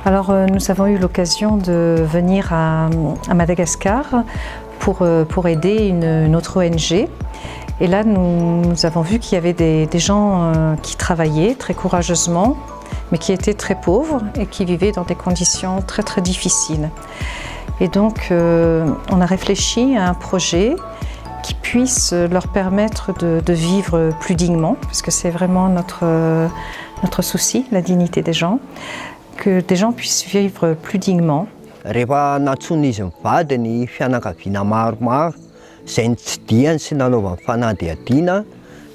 Alors nous avons eu l'occasion de venir à Madagascar pour aider une autre ONG. Et là nous avons vu qu'il y avait des gens qui travaillaient très courageusement, mais qui étaient très pauvres et qui vivaient dans des conditions très très difficiles. Et donc on a réfléchi à un projet qui puisse leur permettre de vivre plus dignement, parce que c'est vraiment notre souci, la dignité des gens. Que des gens puissent vivre plus dignement. Rehefa natsony izy mivady ny fianakaviana maromaro, izay nitsidiany sy nanaovany fanadihadiana,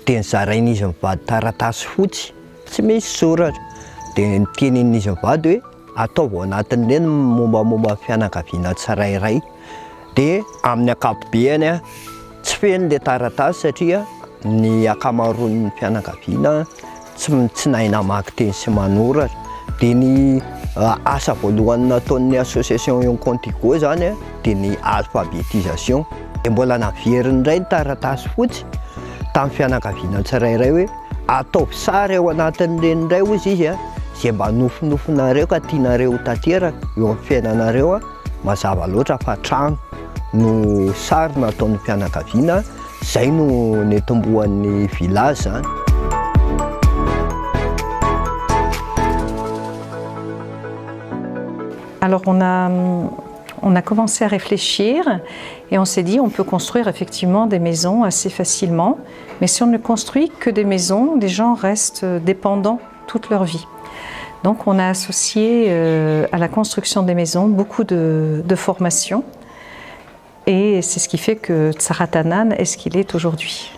dia nizarain'izy mivady taratasy fotsy, tsy misy soratra. Dia nitenin'izy mivady hoe ataovy anatin'ireny mombamomba fianakaviana tsirairay. Dia amin'ny ankapobeny tsy feno ilay taratasy satria ny akamaroan'ny fianakaviana tsy nahay namaky teny sy manoratra. Dia ny asa voalohany nataon'ny association Ion Contigo zany dia ny alphabétisation. Dia mbola naveriny indray ny taratasy fotsy tamin'ny fianakaviana tsirairay hoe ataovy sary ao anatin'ireny indray hozy izy izay mba nofinofinareo ka tianareo tanteraka eo amin'ny fiainanareo mazava loatra fa trano no sary nataon'ny fianakaviana. Izay no netombohan'ny village zany. Alors on a commencé à réfléchir et on s'est dit on peut construire effectivement des maisons assez facilement, mais si on ne construit que des maisons, les gens restent dépendants toute leur vie. Donc on a associé à la construction des maisons beaucoup de formations et c'est ce qui fait que Tsaratanan est ce qu'il est aujourd'hui.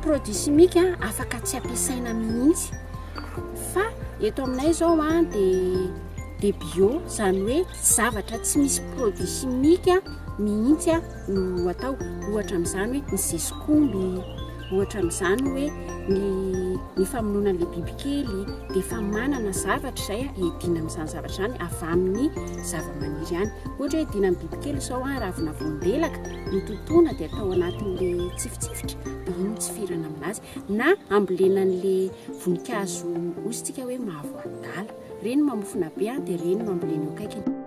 Produit chimique afaka tsy ampiasaina mihitsy fa eto aminay zao de bio zany hoe zavatra tsy misy produit chimique mihitsy no atao ohatra amin'izany hoe ny zesikomby ohatra amin'izany hoe ny famonoana le bibikely dia fa manana zavatra izay edina amin'izany zavatra izany avy amin'ny zavamaniry ihany. Ohatra hoe edina amin'ny bibikely izao ravina voandelaka nototoina dia atao anatin'le tsifitsifitra dia iny tsifirana aminazy na ambolenan'le voninkazo ositsika hoe mahavoadala reny mamofona be dia reny mambolena eo akaikiny.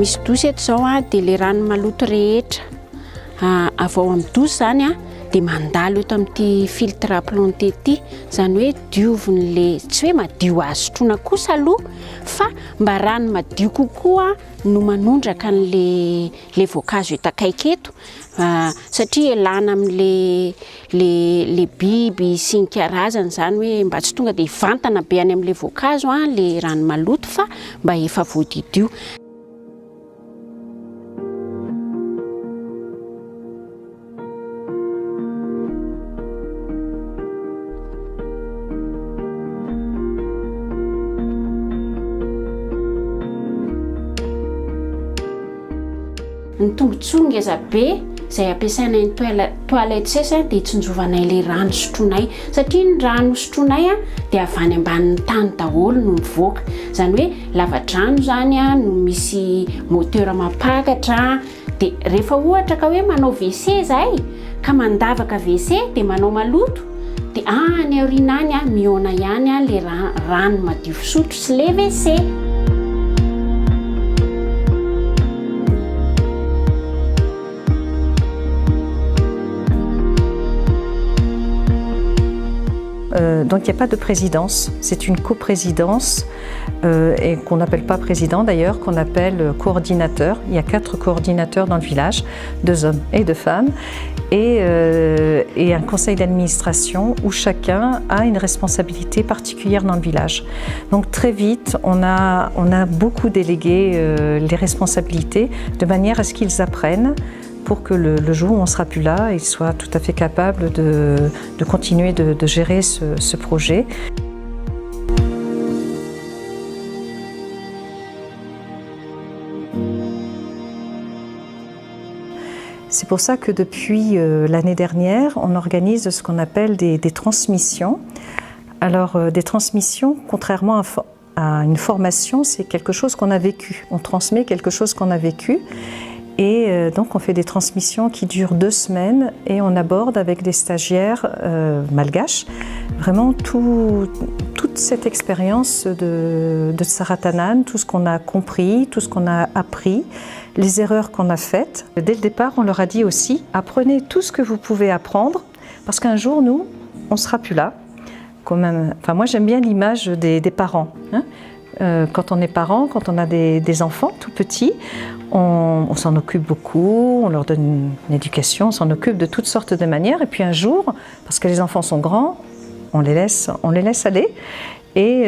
Misy dosy eto zao dia le rano maloto rehetra avy ao amin'ny dosy zany dia mandalo eto amin'ity filtre à planter ity, zany hoe diovin'le tsy hoe madio azo sotroina kosa aloha fa mba rano madio kokoa no manondraka le voankazo eto akaiky eto satria elana amin'le le biby sy ny karazany zany hoe mba tsy tonga dia hivantana be any amin'le voankazo le rano maloto fa mba efa voadidio. ny tombontsoa ngeza be izay ampiasainay ny toilette sesa dia tsinjovanay le rano sotroinay satria ny rano sotroinay a dia avy any ambanin'ny tany daholo no mivoaka izany hoe lava-drano zany a no misy moteur mampakatra dia rehefa ohatra ka hoe manao WC zahay ka mandavaka WC dia manao maloto dia any aoriana any a miona ihany a le rano madio fisotro sy le WC. Donc il n'y a pas de présidence, c'est une coprésidence et qu'on n'appelle pas président d'ailleurs, qu'on appelle coordinateur. Il y a 4 coordinateurs dans le village, 2 hommes et 2 femmes, et un conseil d'administration où chacun a une responsabilité particulière dans le village. Donc très vite, on a beaucoup délégué les responsabilités de manière à ce qu'ils apprennent pour que le jour où on ne sera plus là, ils soient tout à fait capables de continuer de gérer ce projet. C'est pour ça que depuis l'année dernière, on organise ce qu'on appelle des transmissions. Alors, des transmissions, contrairement à une formation, c'est quelque chose qu'on a vécu. On transmet quelque chose qu'on a vécu. Et donc on fait des transmissions qui durent 2 semaines et on aborde avec des stagiaires malgaches vraiment toute cette expérience de Saratanan, tout ce qu'on a compris, tout ce qu'on a appris, les erreurs qu'on a faites. Dès le départ, on leur a dit aussi, apprenez tout ce que vous pouvez apprendre parce qu'un jour, nous, on ne sera plus là. Enfin, moi, j'aime bien l'image des parents. Hein. Quand on est parent, quand on a des enfants tout petits, on s'en occupe beaucoup, on leur donne une éducation, on s'en occupe de toutes sortes de manières. Et puis un jour, parce que les enfants sont grands, on les laisse aller. Et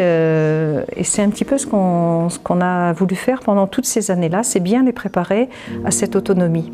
c'est un petit peu ce qu'on a voulu faire pendant toutes ces années-là, c'est bien les préparer à cette autonomie.